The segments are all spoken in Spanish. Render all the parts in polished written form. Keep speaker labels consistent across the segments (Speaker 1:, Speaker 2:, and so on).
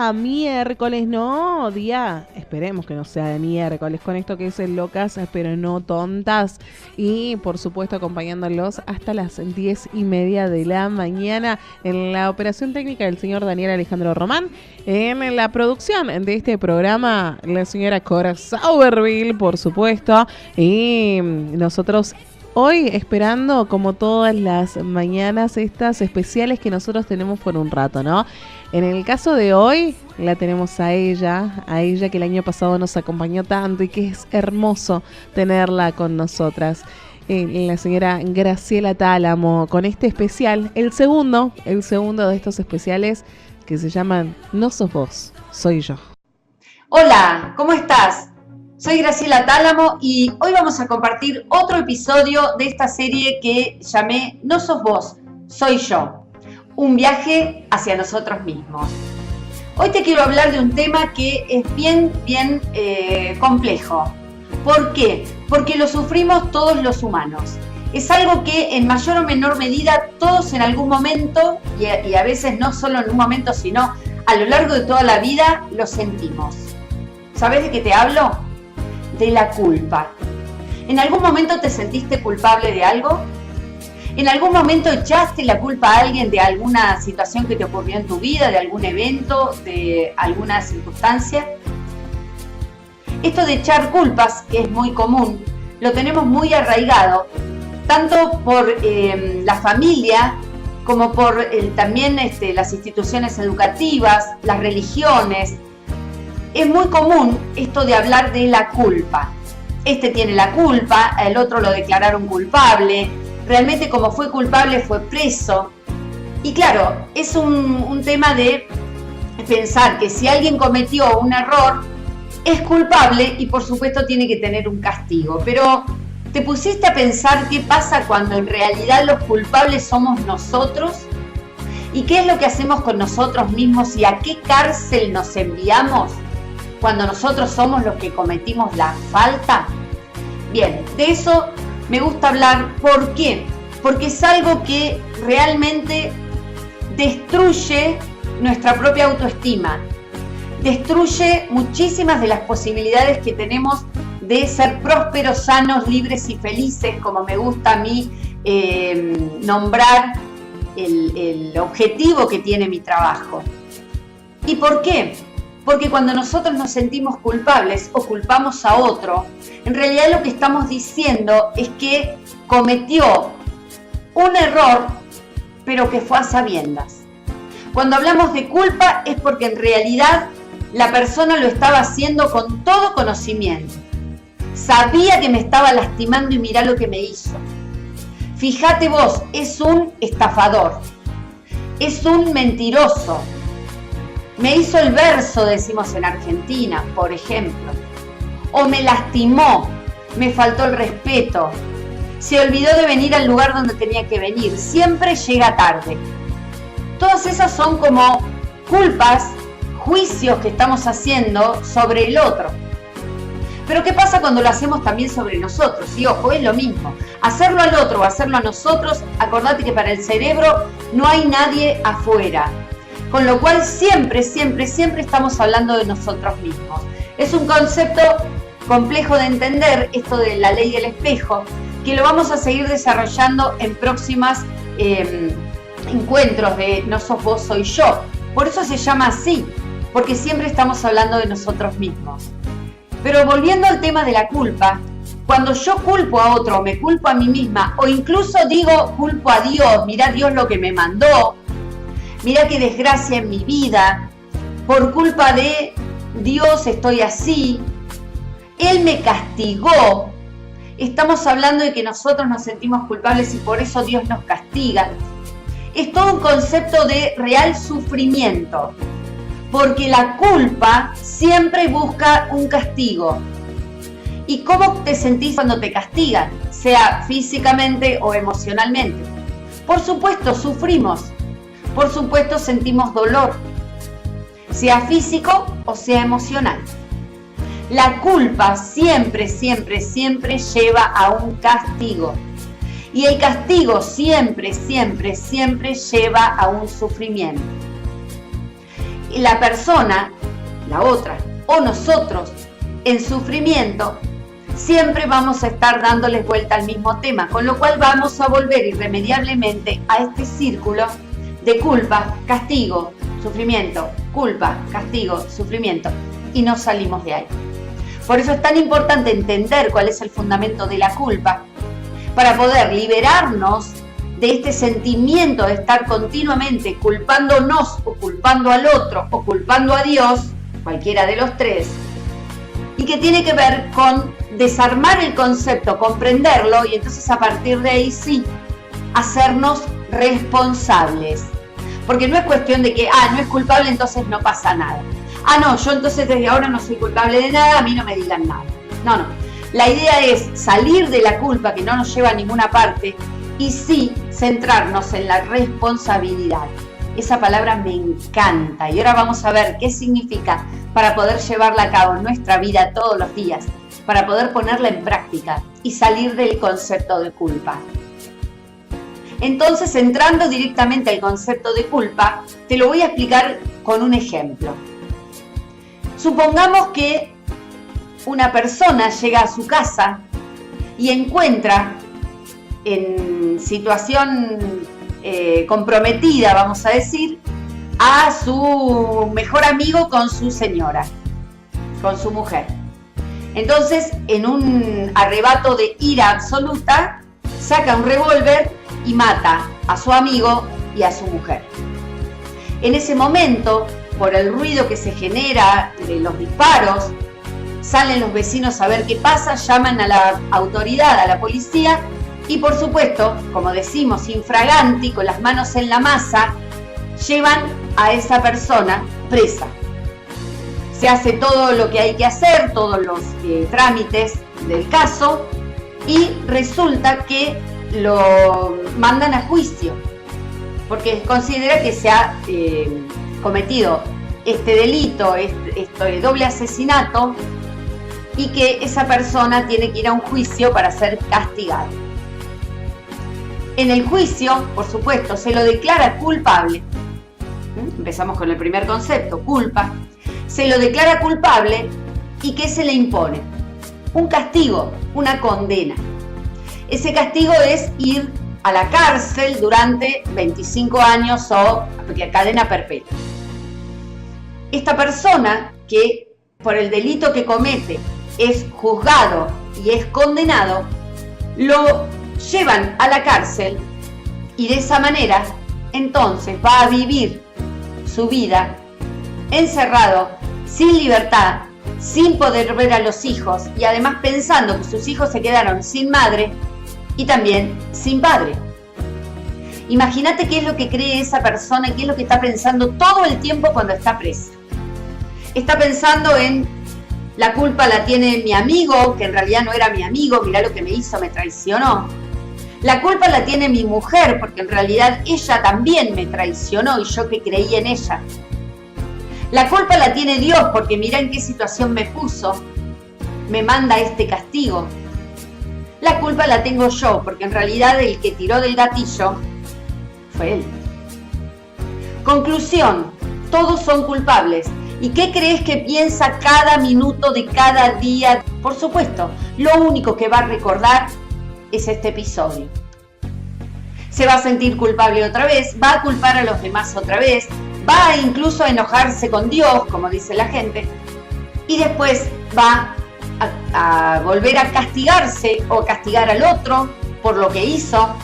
Speaker 1: día miércoles, ¿no? Día, esperemos que no sea de miércoles, con esto que es el locas, pero no tontas. Y por supuesto acompañándolos hasta las 10:30 de la mañana en la operación técnica del señor Daniel Alejandro Román. En la producción de este programa, la señora Cora Sauerville, por supuesto. Y nosotros hoy esperando, como todas las mañanas, estas especiales que nosotros tenemos por un rato, ¿no? En el caso de hoy, la tenemos a ella que el año pasado nos acompañó tanto y que es hermoso tenerla con nosotras. La señora Graciela Tálamo, con este especial, el segundo de estos especiales que se llaman No sos vos, soy yo.
Speaker 2: Hola, ¿cómo estás? Soy Graciela Tálamo y hoy vamos a compartir otro episodio de esta serie que llamé No sos vos, soy yo. Un viaje hacia nosotros mismos. Hoy te quiero hablar de un tema que es bien complejo. ¿Por qué? Porque lo sufrimos todos los humanos. Es algo que en mayor o menor medida todos en algún momento, y a veces no solo en un momento, sino a lo largo de toda la vida, lo sentimos. ¿Sabes de qué te hablo? De la culpa. ¿En algún momento te sentiste culpable de algo? ¿En algún momento echaste la culpa a alguien de alguna situación que te ocurrió en tu vida, de algún evento, de alguna circunstancia? Esto de echar culpas, que es muy común, lo tenemos muy arraigado, tanto por la familia como por también las instituciones educativas, las religiones. Es muy común esto de hablar de la culpa. Este tiene la culpa, el otro lo declararon culpable, realmente como fue culpable fue preso. Y claro, es un tema de pensar que si alguien cometió un error, es culpable y por supuesto tiene que tener un castigo. Pero ¿te pusiste a pensar qué pasa cuando en realidad los culpables somos nosotros? ¿Y qué es lo que hacemos con nosotros mismos y a qué cárcel nos enviamos cuando nosotros somos los que cometimos la falta? Bien, de eso me gusta hablar. ¿Por qué? Porque es algo que realmente destruye nuestra propia autoestima, destruye muchísimas de las posibilidades que tenemos de ser prósperos, sanos, libres y felices, como me gusta a mí nombrar el objetivo que tiene mi trabajo. ¿Y por qué? Porque cuando nosotros nos sentimos culpables o culpamos a otro, en realidad lo que estamos diciendo es que cometió un error, pero que fue a sabiendas. Cuando hablamos de culpa es porque en realidad la persona lo estaba haciendo con todo conocimiento. Sabía que me estaba lastimando y mirá lo que me hizo. Fíjate vos, es un estafador, es un mentiroso. Me hizo el verso, decimos en Argentina, por ejemplo. O me lastimó, me faltó el respeto. Se olvidó de venir al lugar donde tenía que venir. Siempre llega tarde. Todas esas son como culpas, juicios que estamos haciendo sobre el otro. Pero ¿qué pasa cuando lo hacemos también sobre nosotros? Y ojo, es lo mismo. Hacerlo al otro o hacerlo a nosotros, acordate que para el cerebro no hay nadie afuera. Con lo cual siempre estamos hablando de nosotros mismos. Es un concepto complejo de entender, esto de la ley del espejo, que lo vamos a seguir desarrollando en próximas encuentros de No sos vos, soy yo. Por eso se llama así, porque siempre estamos hablando de nosotros mismos. Pero volviendo al tema de la culpa, cuando yo culpo a otro, me culpo a mí misma, o incluso digo culpo a Dios, mirá Dios lo que me mandó, mirá qué desgracia en mi vida, por culpa de Dios estoy así, Él me castigó. Estamos hablando de que nosotros nos sentimos culpables y por eso Dios nos castiga. Es todo un concepto de real sufrimiento, porque la culpa siempre busca un castigo. ¿Y cómo te sentís cuando te castigan? Sea físicamente o emocionalmente. Por supuesto, sufrimos. Por supuesto, sentimos dolor. Sea físico o sea emocional. La culpa siempre lleva a un castigo. Y el castigo siempre lleva a un sufrimiento. la persona, la otra, o nosotros en sufrimiento, siempre vamos a estar dándoles vuelta al mismo tema, con lo cual vamos a volver irremediablemente a este círculo de culpa, castigo, sufrimiento, culpa, castigo, sufrimiento, y no salimos de ahí. Por eso es tan importante entender cuál es el fundamento de la culpa, para poder liberarnos de este sentimiento de estar continuamente culpándonos o culpando al otro o culpando a Dios, cualquiera de los tres, y que tiene que ver con desarmar el concepto, comprenderlo y entonces a partir de ahí sí, hacernos responsables. Porque no es cuestión de que, no es culpable, entonces no pasa nada. No, yo entonces desde ahora no soy culpable de nada, a mí no me digan nada. No. La idea es salir de la culpa que no nos lleva a ninguna parte y sí centrarnos en la responsabilidad. Esa palabra me encanta y ahora vamos a ver qué significa para poder llevarla a cabo en nuestra vida todos los días, para poder ponerla en práctica y salir del concepto de culpa. Entonces, entrando directamente al concepto de culpa, te lo voy a explicar con un ejemplo. Supongamos que una persona llega a su casa y encuentra en situación comprometida, vamos a decir, a su mejor amigo con su señora, con su mujer. Entonces, en un arrebato de ira absoluta, saca un revólver y mata a su amigo y a su mujer. En ese momento, por el ruido que se genera de los disparos, salen los vecinos a ver qué pasa, llaman a la autoridad, a la policía, y por supuesto, como decimos, infraganti, con las manos en la masa, llevan a esa persona presa. Se hace todo lo que hay que hacer, todos los trámites del caso, y resulta que lo mandan a juicio, porque considera que se ha cometido este delito, este doble asesinato, y que esa persona tiene que ir a un juicio para ser castigada. En el juicio, por supuesto, se lo declara culpable. Empezamos con el primer concepto, culpa. Se lo declara culpable y ¿qué se le impone? Un castigo, una condena. Ese castigo es ir a la cárcel durante 25 años o cadena perpetua. Esta persona que por el delito que comete es juzgado y es condenado, lo llevan a la cárcel y de esa manera entonces va a vivir su vida encerrado, sin libertad, sin poder ver a los hijos y además pensando que sus hijos se quedaron sin madre y también sin padre. Imagínate qué es lo que cree esa persona y qué es lo que está pensando todo el tiempo cuando está presa. Está pensando en la culpa la tiene mi amigo, que en realidad no era mi amigo, mirá lo que me hizo, me traicionó. La culpa la tiene mi mujer, porque en realidad ella también me traicionó y yo que creí en ella. La culpa la tiene Dios, porque mirá en qué situación me puso, me manda este castigo. La culpa la tengo yo, porque en realidad el que tiró del gatillo fue él. Conclusión, todos son culpables. ¿Y qué crees que piensa cada minuto de cada día? Por supuesto, lo único que va a recordar es este episodio. Se va a sentir culpable otra vez, va a culpar a los demás otra vez, va incluso a enojarse con Dios, como dice la gente, y después va a volver a castigarse o castigar al otro por lo que hizo,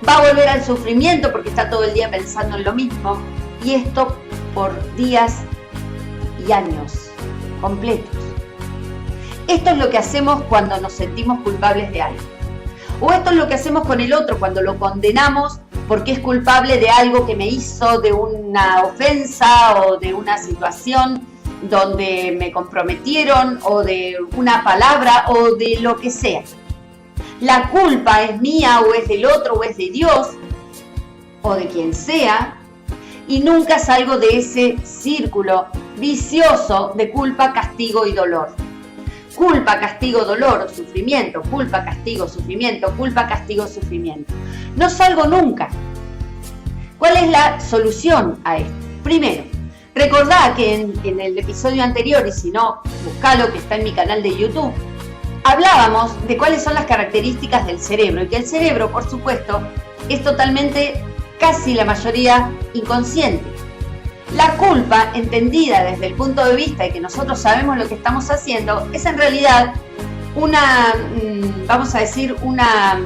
Speaker 2: va a volver al sufrimiento porque está todo el día pensando en lo mismo, y esto por días y años completos. Esto es lo que hacemos cuando nos sentimos culpables de algo. O esto es lo que hacemos con el otro cuando lo condenamos porque es culpable de algo que me hizo, de una ofensa o de una situación donde me comprometieron o de una palabra o de lo que sea. La culpa es mía o es del otro o es de Dios o de quien sea y nunca salgo de ese círculo vicioso de culpa, castigo y dolor. Culpa, castigo, dolor, sufrimiento, culpa, castigo, sufrimiento, culpa, castigo, sufrimiento. No salgo nunca. ¿Cuál es la solución a esto? Primero, Recordá que en el episodio anterior, y si no, buscalo, que está en mi canal de YouTube, hablábamos de cuáles son las características del cerebro, y que el cerebro, por supuesto, es totalmente, casi la mayoría, inconsciente. La culpa, entendida desde el punto de vista de que nosotros sabemos lo que estamos haciendo, es en realidad una, vamos a decir, una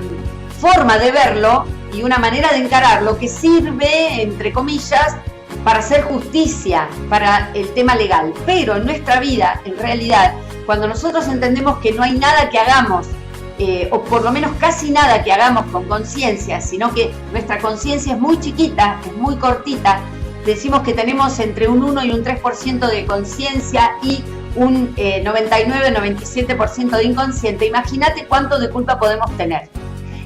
Speaker 2: forma de verlo y una manera de encararlo que sirve, entre comillas, para hacer justicia, para el tema legal. Pero en nuestra vida, en realidad, cuando nosotros entendemos que no hay nada que hagamos, o por lo menos casi nada que hagamos con conciencia, sino que nuestra conciencia es muy chiquita, es muy cortita, decimos que tenemos entre un 1 y un 3% de conciencia y un 99-97% de inconsciente. Imagínate cuánto de culpa podemos tener.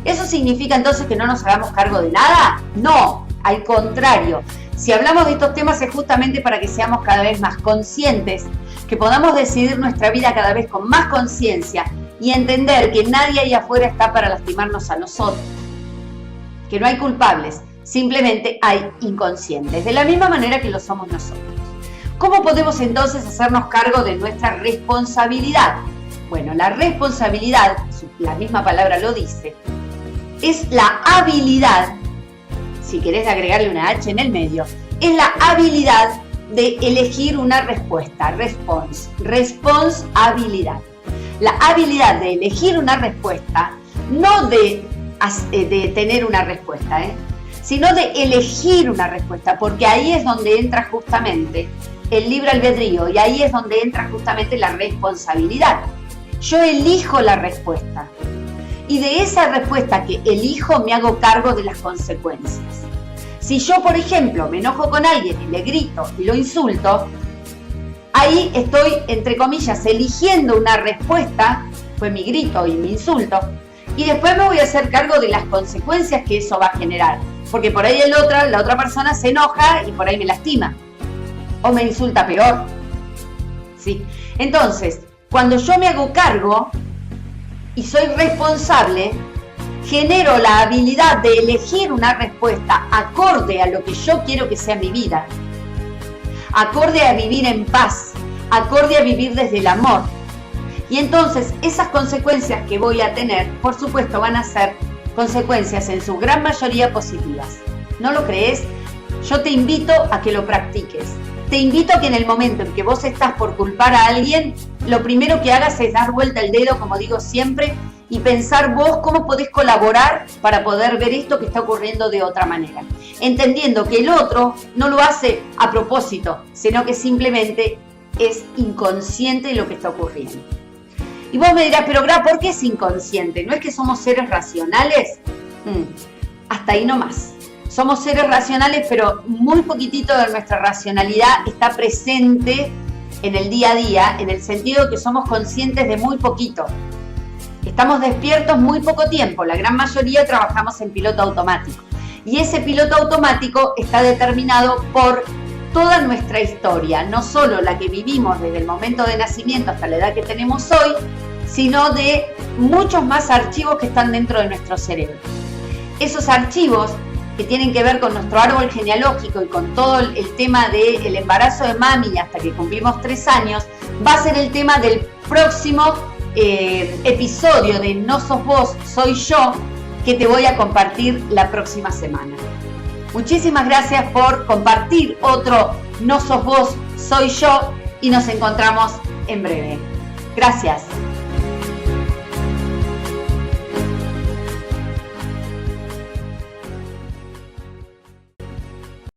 Speaker 2: ¿Eso significa entonces que no nos hagamos cargo de nada? No, al contrario. Si hablamos de estos temas es justamente para que seamos cada vez más conscientes, que podamos decidir nuestra vida cada vez con más conciencia y entender que nadie ahí afuera está para lastimarnos a nosotros, que no hay culpables, simplemente hay inconscientes, de la misma manera que lo somos nosotros. ¿Cómo podemos entonces hacernos cargo de nuestra responsabilidad? Bueno, la responsabilidad, la misma palabra lo dice, es la habilidad, si querés agregarle una H en el medio, es la habilidad de elegir una respuesta, responsabilidad. La habilidad de elegir una respuesta, no de tener una respuesta, sino de elegir una respuesta, porque ahí es donde entra justamente el libre albedrío y ahí es donde entra justamente la responsabilidad. Yo elijo la respuesta y de esa respuesta que elijo me hago cargo de las consecuencias. Si yo, por ejemplo, me enojo con alguien y le grito y lo insulto, ahí estoy, entre comillas, eligiendo una respuesta, fue mi grito y mi insulto, y después me voy a hacer cargo de las consecuencias que eso va a generar. Porque por ahí la otra persona se enoja y por ahí me lastima. O me insulta peor. ¿Sí? Entonces, cuando yo me hago cargo y soy responsable, genero la habilidad de elegir una respuesta acorde a lo que yo quiero que sea mi vida. Acorde a vivir en paz. Acorde a vivir desde el amor. Y entonces, esas consecuencias que voy a tener, por supuesto, van a ser consecuencias en su gran mayoría positivas. ¿No lo crees? Yo te invito a que lo practiques. Te invito a que en el momento en que vos estás por culpar a alguien, lo primero que hagas es dar vuelta el dedo, como digo siempre, y pensar vos cómo podés colaborar para poder ver esto que está ocurriendo de otra manera. Entendiendo que el otro no lo hace a propósito, sino que simplemente es inconsciente de lo que está ocurriendo. Y vos me dirás, pero Gra, ¿por qué es inconsciente? ¿No es que somos seres racionales? Hasta ahí nomás. Somos seres racionales, pero muy poquitito de nuestra racionalidad está presente en el día a día, en el sentido de que somos conscientes de muy poquito. Estamos despiertos muy poco tiempo, la gran mayoría trabajamos en piloto automático. Y ese piloto automático está determinado por toda nuestra historia, no solo la que vivimos desde el momento de nacimiento hasta la edad que tenemos hoy, sino de muchos más archivos que están dentro de nuestro cerebro. Esos archivos que tienen que ver con nuestro árbol genealógico y con todo el tema del embarazo de mami hasta que cumplimos 3 años, va a ser el tema del próximo episodio de No Sos Vos, Soy Yo, que te voy a compartir la próxima semana. Muchísimas gracias por compartir otro No Sos Vos, Soy Yo y nos encontramos en breve. Gracias.